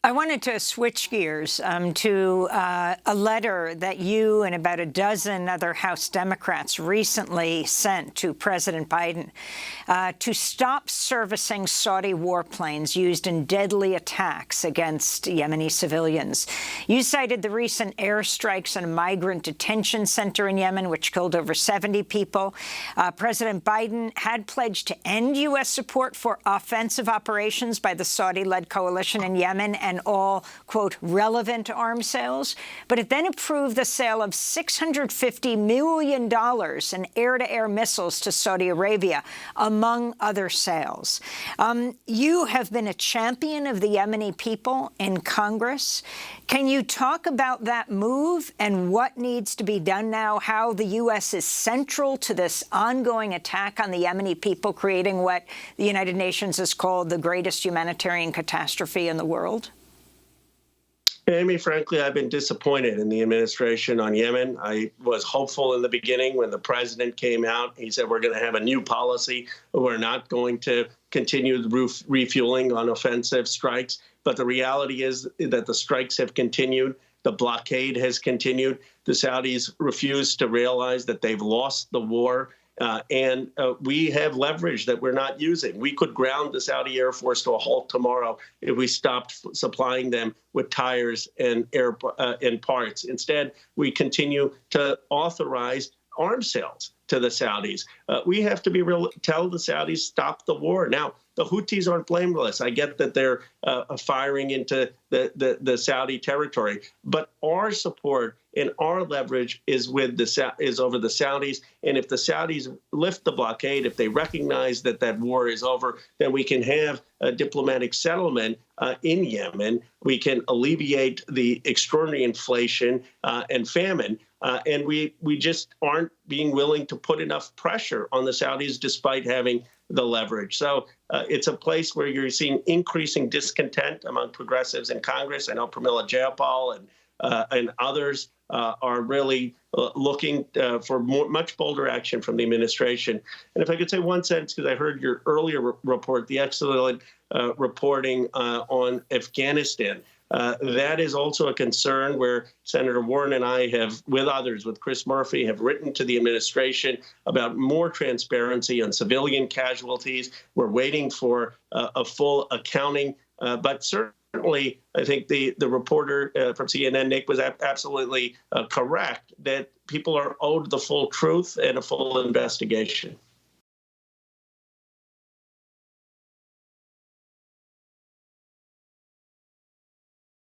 I wanted to switch gears to a letter that you and about a dozen other House Democrats recently sent to President Biden to stop servicing Saudi warplanes used in deadly attacks against Yemeni civilians. You cited the recent airstrikes on a migrant detention center in Yemen, which killed over 70 people. President Biden had pledged to end U.S. support for offensive operations by the Saudi-led coalition in Yemen and all, quote, relevant arms sales. But it then approved the sale of $650 million in air-to-air missiles to Saudi Arabia, among other sales. You have been a champion of the Yemeni people in Congress. Can you talk about that move and what needs to be done now, how the U.S. is central to this ongoing attack on the Yemeni people, creating what the United Nations has called the greatest humanitarian catastrophe in the world? Amy, frankly, I've been disappointed in the administration on Yemen. I was hopeful in the beginning when the president came out. He said, we're going to have a new policy. We're not going to continue the refueling on offensive strikes. But the reality is that the strikes have continued. The blockade has continued. The Saudis refuse to realize that they've lost the war. And we have leverage that we're not using. We could ground the Saudi Air Force to a halt tomorrow if we stopped supplying them with tires and parts. Instead, we continue to authorize arms sales to the Saudis. We have to be real, tell the Saudis, stop the war. Now, the Houthis aren't blameless. I get that they're firing into the Saudi territory, but our support and our leverage is over the Saudis. And if the Saudis lift the blockade, if they recognize that that war is over, then we can have a diplomatic settlement in Yemen. We can alleviate the extraordinary inflation and famine. And we just aren't being willing to put enough pressure on the Saudis despite having the leverage. So it's a place where you're seeing increasing discontent among progressives in Congress. I know Pramila Jayapal and others are really looking for much bolder action from the administration. And if I could say one sentence, because I heard your earlier report, the excellent reporting on Afghanistan. That is also a concern where Senator Warren and I have, with others, with Chris Murphy, have written to the administration about more transparency on civilian casualties. We're waiting for a full accounting, but certainly I think the reporter from CNN, Nick, was absolutely correct that people are owed the full truth and a full investigation.